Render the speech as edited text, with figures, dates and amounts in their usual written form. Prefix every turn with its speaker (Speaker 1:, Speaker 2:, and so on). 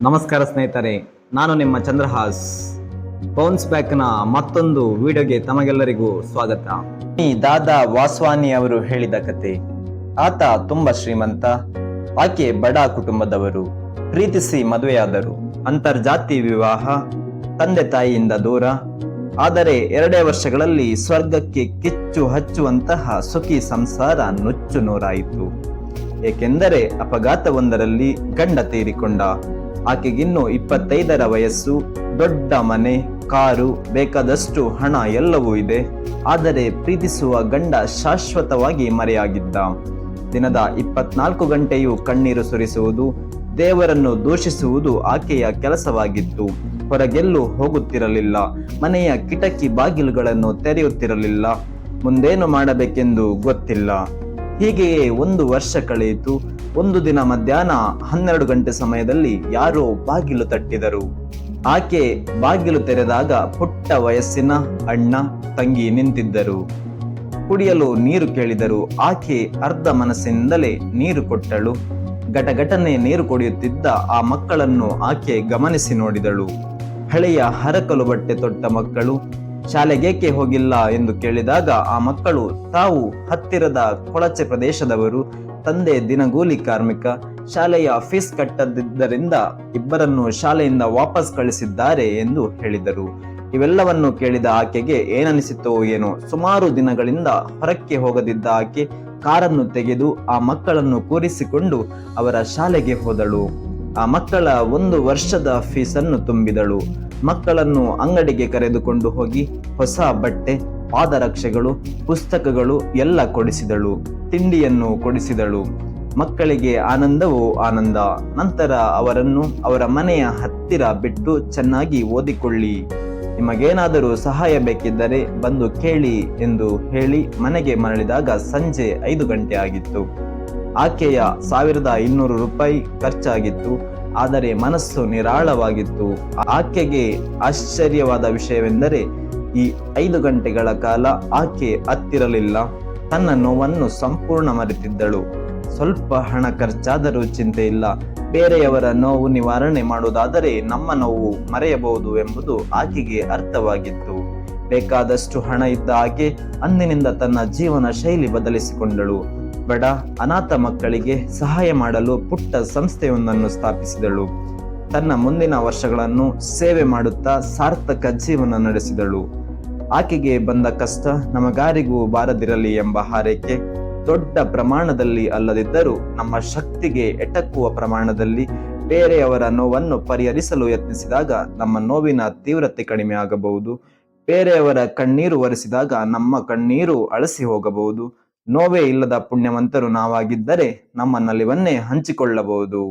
Speaker 1: ನಮಸ್ಕಾರ ಸ್ನೇಹಿತರೆ, ನಾನು ನಿಮ್ಮ ಚಂದ್ರಹಾಸ್. ಬೌನ್ಸ್ ಬ್ಯಾಕ್ನ ಮತ್ತೊಂದು ವಿಡಿಯೋಗೆ ತಮಗೆಲ್ಲರಿಗೂ ಸ್ವಾಗತ. ಈ ದಾದಾ ವಾಸ್ವಾನಿ ಅವರು ಹೇಳಿದ ಕತೆ. ಆತ ತುಂಬಾ ಶ್ರೀಮಂತ, ಆಕೆ ಬಡ ಕುಟುಂಬದವರು. ಪ್ರೀತಿಸಿ ಮದುವೆಯಾದರು. ಅಂತರ್ಜಾತಿ ವಿವಾಹ, ತಂದೆ ತಾಯಿಯಿಂದ ದೂರ. ಆದರೆ 2 ವರ್ಷಗಳಲ್ಲಿ ಸ್ವರ್ಗಕ್ಕೆ ಕಿಚ್ಚು ಹಚ್ಚುವಂತಹ ಸುಖಿ ಸಂಸಾರ ನುಚ್ಚು ನೂರಾಯಿತು. ಏಕೆಂದರೆ ಅಪಘಾತವೊಂದರಲ್ಲಿ ಗಂಡ ತೀರಿಕೊಂಡ. ಆಕೆಗಿನ್ನು 25ರ ವಯಸ್ಸು, ದೊಡ್ಡ ಮನೆ, ಕಾರು, ಬೇಕಾದಷ್ಟು ಹಣ ಎಲ್ಲವೂ ಇದೆ. ಆದರೆ ಪ್ರೀತಿಸುವ ಗಂಡ ಶಾಶ್ವತವಾಗಿ ಮರೆಯಾಗಿದ್ದ. ದಿನದ 24 ಗಂಟೆಯೂ ಕಣ್ಣೀರು ಸುರಿಸುವುದು, ದೇವರನ್ನು ದೂಷಿಸುವುದು ಆಕೆಯ ಕೆಲಸವಾಗಿತ್ತು. ಹೊರಗೆಲ್ಲೂ ಹೋಗುತ್ತಿರಲಿಲ್ಲ. ಮನೆಯ ಕಿಟಕಿ ಬಾಗಿಲುಗಳನ್ನು ತೆರೆಯುತ್ತಿರಲಿಲ್ಲ. ಮುಂದೇನು ಮಾಡಬೇಕೆಂದು ಗೊತ್ತಿಲ್ಲ. ಹೀಗೆಯೇ 1 ವರ್ಷ ಕಳೆಯಿತು. ಒಂದು ದಿನ ಮಧ್ಯಾಹ್ನ 12 ಗಂಟೆ ಸಮಯದಲ್ಲಿ ಯಾರೋ ಬಾಗಿಲು ತಟ್ಟಿದರು. ಆಕೆ ಬಾಗಿಲು ತೆರೆದಾಗ ಪುಟ್ಟ ವಯಸ್ಸಿನ ಅಣ್ಣ ತಂಗಿ ನಿಂತಿದ್ದರು. ಕುಡಿಯಲು ನೀರು ಕೇಳಿದರು. ಆಕೆ ಅರ್ಧ ಮನಸ್ಸಿನಿಂದಲೇ ನೀರು ಕೊಟ್ಟಳು. ಘಟಘಟನೆ ನೀರು ಕುಡಿಯುತ್ತಿದ್ದ ಆ ಮಕ್ಕಳನ್ನು ಆಕೆ ಗಮನಿಸಿ ನೋಡಿದಳು. ಹಳೆಯ ಹರಕಲು ಬಟ್ಟೆ ತೊಟ್ಟ ಮಕ್ಕಳು. ಶಾಲೆಗೇಕೆ ಹೋಗಿಲ್ಲ ಎಂದು ಕೇಳಿದಾಗ ಆ ಮಕ್ಕಳು ತಾವು ಹತ್ತಿರದ ಕೊಳಚೆ ಪ್ರದೇಶದವರು, ತಂದೆ ದಿನಗೂಲಿ ಕಾರ್ಮಿಕ, ಶಾಲೆಯ ಫೀಸ್ ಕಟ್ಟದಿದ್ದರಿಂದ ಇಬ್ಬರನ್ನು ಶಾಲೆಯಿಂದ ವಾಪಸ್ ಕಳಿಸಿದ್ದಾರೆ ಎಂದು ಹೇಳಿದರು. ಇವೆಲ್ಲವನ್ನು ಕೇಳಿದ ಆಕೆಗೆ ಏನನಿಸಿತೋ ಏನೋ. ಸುಮಾರು ದಿನಗಳಿಂದ ಹೊರಕ್ಕೆ ಹೋಗದಿದ್ದ ಆಕೆ ಕಾರನ್ನು ತೆಗೆದು ಆ ಮಕ್ಕಳನ್ನು ಕೂರಿಸಿಕೊಂಡು ಅವರ ಶಾಲೆಗೆ ಹೋದಳು. ಆ ಮಕ್ಕಳ 1 ವರ್ಷದ ಫೀಸನ್ನು ತುಂಬಿದಳು. ಮಕ್ಕಳನ್ನು ಅಂಗಡಿಗೆ ಕರೆದುಕೊಂಡು ಹೋಗಿ ಹೊಸ ಬಟ್ಟೆ, ಪಾದರಕ್ಷೆಗಳು, ಪುಸ್ತಕಗಳು ಎಲ್ಲ ಕೊಡಿಸಿದಳು. ತಿಂಡಿಯನ್ನು ಕೊಡಿಸಿದಳು. ಮಕ್ಕಳಿಗೆ ಆನಂದವೋ ಆನಂದ. ನಂತರ ಅವರನ್ನು ಅವರ ಮನೆಯ ಹತ್ತಿರ ಬಿಟ್ಟು ಚೆನ್ನಾಗಿ ಓದಿಕೊಳ್ಳಿ, ನಿಮಗೇನಾದರೂ ಸಹಾಯ ಬೇಕಿದ್ದರೆ ಬಂದು ಕೇಳಿ ಎಂದು ಹೇಳಿ ಮನೆಗೆ ಮರಳಿದಾಗ ಸಂಜೆ 5 ಗಂಟೆ ಆಗಿತ್ತು. ಆಕೆಯ 1200 ರೂಪಾಯಿ ಖರ್ಚಾಗಿತ್ತು. ಆದರೆ ಮನಸ್ಸು ನಿರಾಳವಾಗಿತ್ತು. ಆಕೆಗೆ ಆಶ್ಚರ್ಯವಾದ ವಿಷಯವೆಂದರೆ ಈ 5 ಗಂಟೆಗಳ ಕಾಲ ಆಕೆ ಅತ್ತಿರಲಿಲ್ಲ. ತನ್ನ ನೋವನ್ನು ಸಂಪೂರ್ಣ ಮರೆತಿದ್ದಳು. ಸ್ವಲ್ಪ ಹಣ ಖರ್ಚಾದರೂ ಚಿಂತೆ ಇಲ್ಲ, ಬೇರೆಯವರ ನೋವು ನಿವಾರಣೆ ಮಾಡುವುದಾದರೆ ನಮ್ಮ ನೋವು ಮರೆಯಬಹುದು ಎಂಬುದು ಆಕೆಗೆ ಅರ್ಥವಾಗಿತ್ತು. ಬೇಕಾದಷ್ಟು ಹಣ ಇದ್ದ ಆಕೆ ಅಂದಿನಿಂದ ತನ್ನ ಜೀವನ ಶೈಲಿ ಬದಲಿಸಿಕೊಂಡಳು. ಬಡ ಅನಾಥ ಮಕ್ಕಳಿಗೆ ಸಹಾಯ ಮಾಡಲು ಪುಟ್ಟ ಸಂಸ್ಥೆಯೊಂದನ್ನು ಸ್ಥಾಪಿಸಿದಳು. ತನ್ನ ಮುಂದಿನ ವರ್ಷಗಳನ್ನು ಸೇವೆ ಮಾಡುತ್ತಾ ಸಾರ್ಥಕ ಜೀವನ ನಡೆಸಿದಳು. ಆಕೆಗೆ ಬಂದ ಕಷ್ಟ ನಮಗಾರಿಗೂ ಬಾರದಿರಲಿ ಎಂಬ ಹಾರೈಕೆ. ದೊಡ್ಡ ಪ್ರಮಾಣದಲ್ಲಿ ಅಲ್ಲದಿದ್ದರೂ ನಮ್ಮ ಶಕ್ತಿಗೆ ಎಟಕುವ ಪ್ರಮಾಣದಲ್ಲಿ ಬೇರೆಯವರ ನೋವನ್ನು ಪರಿಹರಿಸಲು ಯತ್ನಿಸಿದಾಗ ನಮ್ಮ ನೋವಿನ ತೀವ್ರತೆ ಕಡಿಮೆ ಆಗಬಹುದು. ಬೇರೆಯವರ ಕಣ್ಣೀರು ಒರೆಸಿದಾಗ ನಮ್ಮ ಕಣ್ಣೀರು ಅಳಸಿ ಹೋಗಬಹುದು. ನೋವೇ ಇಲ್ಲದ ಪುಣ್ಯವಂತರು ನಾವಾಗಿದ್ದರೆ ನಮ್ಮ ನಲಿವನ್ನೇ ಹಂಚಿಕೊಳ್ಳಬಹುದು.